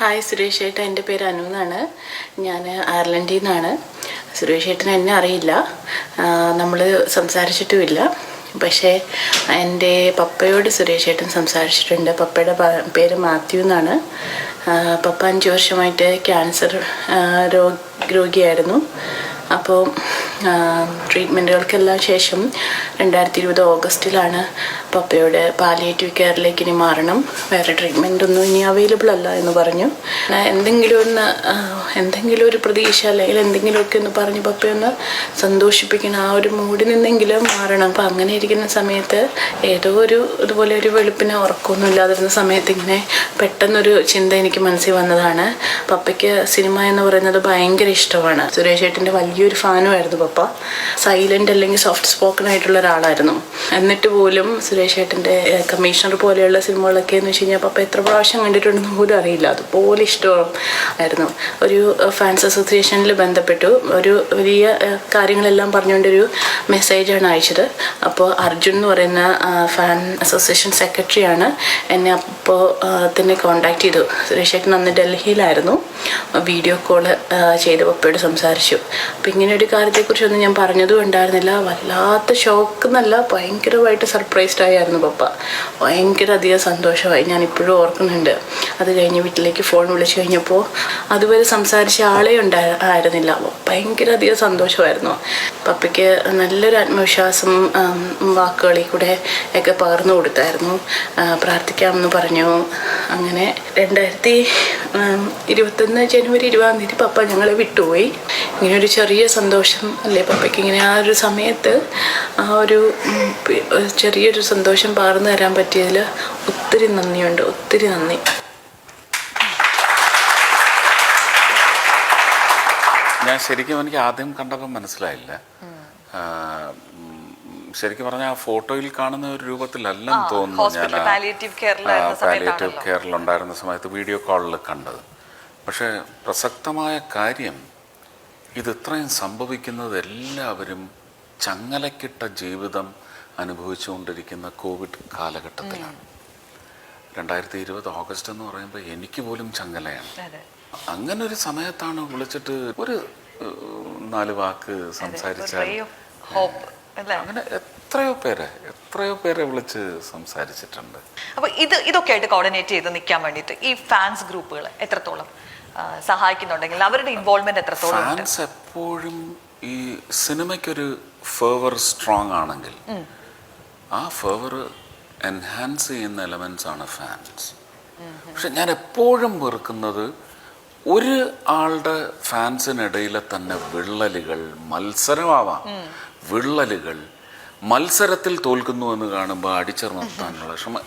Hi Suresh ഏട്ടൻ, എൻ്റെ പേര് അനു എന്നാണ്. ഞാൻ അയർലൻഡിൽ നിന്നാണ്. സുരേഷ് ഏട്ടൻ എന്നെ അറിയില്ല, നമ്മൾ സംസാരിച്ചിട്ടുമില്ല. പക്ഷേ എൻ്റെ പപ്പയോട് സുരേഷ് ഏട്ടൻ സംസാരിച്ചിട്ടുണ്ട്. പപ്പയുടെ പേര് മാത്യു എന്നാണ്. പപ്പ 5 വർഷമായിട്ട് ക്യാൻസർ രോഗിയായിരുന്നു. അപ്പോൾ ട്രീറ്റ്മെൻറ്റുകൾക്കെല്ലാം ശേഷം 2020 ഓഗസ്റ്റിലാണ് പപ്പയുടെ പാലിയേറ്റീവ് കെയറിലേക്ക് ഇനി മാറണം, വേറെ ട്രീറ്റ്മെൻ്റ് ഒന്നും ഇനി അവൈലബിൾ അല്ല എന്ന് പറഞ്ഞു. എന്തെങ്കിലും ഒരു പ്രതീക്ഷ അല്ലെങ്കിൽ എന്തെങ്കിലുമൊക്കെ ഒന്ന് പറഞ്ഞ് പപ്പയൊന്ന് സന്തോഷിപ്പിക്കണം, ആ ഒരു മൂഡിൽ നിന്നെങ്കിലും മാറണം. അപ്പം അങ്ങനെ ഇരിക്കുന്ന സമയത്ത് ഏതോ ഇതുപോലെ ഒരു വെളുപ്പിന് ഉറക്കമൊന്നും ഇല്ലാതിരുന്ന സമയത്ത് ഇങ്ങനെ പെട്ടെന്നൊരു ചിന്ത എനിക്ക് മനസ്സിൽ വന്നതാണ്. പപ്പയ്ക്ക് സിനിമ എന്ന് പറയുന്നത് ഭയങ്കര ഇഷ്ടമാണ്. സുരേഷ് ഏട്ടൻ്റെ വലിയൊരു ഫാനുമായിരുന്നു പപ്പ. സൈലൻ്റ് അല്ലെങ്കിൽ സോഫ്റ്റ് സ്പോക്കൺ ആയിട്ടുള്ള ഒരാളായിരുന്നു. എന്നിട്ട് പോലും സുരേഷ് ഏട്ടൻ്റെ കമ്മീഷണർ പോലെയുള്ള സിനിമകളൊക്കെ എന്ന് വെച്ച് കഴിഞ്ഞാൽ പപ്പ എത്ര പ്രാവശ്യം കണ്ടിട്ടുണ്ടെന്ന് പോലും അറിയില്ല, അതുപോലെ ഇഷ്ടമായിരുന്നു. ഒരു ഫാൻസ് അസോസിയേഷനിൽ ബന്ധപ്പെട്ടു, ഒരു വലിയ കാര്യങ്ങളെല്ലാം പറഞ്ഞുകൊണ്ടൊരു മെസ്സേജാണ് അയച്ചത്. അപ്പോൾ അർജുൻ എന്ന് പറയുന്ന ഫാൻ അസോസിയേഷൻ സെക്രട്ടറിയാണ് എന്നെ അപ്പോൾ തന്നെ കോണ്ടാക്ട് ചെയ്തു. സുരേഷ് ഏട്ടൻ അന്ന് ഡൽഹിയിലായിരുന്നു. വീഡിയോ കോള് ചെയ്ത് പപ്പയോട് സംസാരിച്ചു. അപ്പം ഇങ്ങനെ ഒരു കാര്യത്തെക്കുറിച്ചൊന്നും ഞാൻ പറഞ്ഞതും ഉണ്ടായിരുന്നില്ല. വല്ലാത്ത ഷോക്ക് എന്നല്ല, ഭയങ്കരമായിട്ട് സർപ്രൈസ്ഡ് ആയിരുന്നു പപ്പ. ഭയങ്കര അധികം സന്തോഷമായി, ഞാൻ ഇപ്പോഴും ഓർക്കുന്നുണ്ട്. അത് കഴിഞ്ഞ് വീട്ടിലേക്ക് ഫോൺ വിളിച്ചു കഴിഞ്ഞപ്പോൾ അതുവരെ സംസാരിച്ച ആളെ ആയിരുന്നില്ല. ഭയങ്കര അധികം സന്തോഷമായിരുന്നു. പപ്പയ്ക്ക് നല്ലൊരു ആത്മവിശ്വാസം വാക്കുകളിൽ കൂടെ ഒക്കെ പകർന്നു കൊടുത്തായിരുന്നു. പ്രാർത്ഥിക്കാമെന്ന് പറഞ്ഞു. അങ്ങനെ 2021 ജനുവരി 20 പപ്പ ഞങ്ങളെ വിട്ടുപോയി. ഇങ്ങനെ ഒരു ചെറിയ സന്തോഷം അല്ലേ പപ്പയ്ക്ക്, ഇങ്ങനെ ആ ഒരു സമയത്ത് ആ ഒരു ചെറിയൊരു സന്തോഷം പകർന്നു തരാൻ പറ്റിയതിൽ ഒത്തിരി നന്ദിയുണ്ട്, ഒത്തിരി നന്ദി. ഞാൻ ശരിക്കും എനിക്ക് ആദ്യം കണ്ടപ്പോൾ മനസ്സിലായില്ല. ശരിക്കും പറഞ്ഞാൽ ആ ഫോട്ടോയിൽ കാണുന്ന ഒരു രൂപത്തിലല്ലെന്ന് തോന്നുന്നു. ഞാൻ പാലിയേറ്റീവ് കെയറിലുണ്ടായിരുന്ന സമയത്ത് വീഡിയോ കോളിൽ കണ്ടത്. പക്ഷേ പ്രസക്തമായ കാര്യം, ഇത് ഇത്രയും സംഭവിക്കുന്നത് എല്ലാവരും ചങ്ങലക്കിട്ട ജീവിതം അനുഭവിച്ചുകൊണ്ടിരിക്കുന്ന കോവിഡ് കാലഘട്ടത്തിലാണ്. 2020 ഓഗസ്റ്റ് എന്ന് പറയുമ്പോൾ എനിക്ക് പോലും ചങ്ങലയാണ്. അങ്ങനെ ഒരു സമയത്താണ് വിളിച്ചിട്ട് ഒരു 4 വാക്ക് സംസാരിച്ചാൽ, അങ്ങനെ എത്രയോ പേരെ വിളിച്ച് സംസാരിച്ചിട്ടുണ്ട്. അപ്പൊ ഇതൊക്കെ ആയിട്ട് കോർഡിനേറ്റ് ചെയ്ത് നിൽക്കാൻ വേണ്ടിയിട്ട് ഈ ഫാൻസ് ഗ്രൂപ്പുകൾ എത്രത്തോളം സഹായിക്കുന്നുണ്ടെങ്കിൽ അവരുടെ ഇൻവോൾവ്മെന്റ് എത്രത്തോളം? ഫാൻസ് എപ്പോഴും ഈ സിനിമയ്ക്കൊരു ഫേവർ സ്ട്രോങ് ആണെങ്കിൽ ആ ഫേവർ എൻഹാൻസ് ചെയ്യുന്ന എലമെന്റ്സ് ആണ് ഫാൻസ്. പക്ഷെ ഞാൻ എപ്പോഴും വെറുക്കുന്നത് ഒരു ആളുടെ ഫാൻസിനിടയിലെ തന്നെ വിള്ളലുകൾ. മത്സരമാവാം, വിള്ളലുകൾ. മത്സരത്തിൽ തോൽക്കുന്നു എന്ന് കാണുമ്പോൾ അടിച്ചമർത്താനുള്ള ശ്രമം.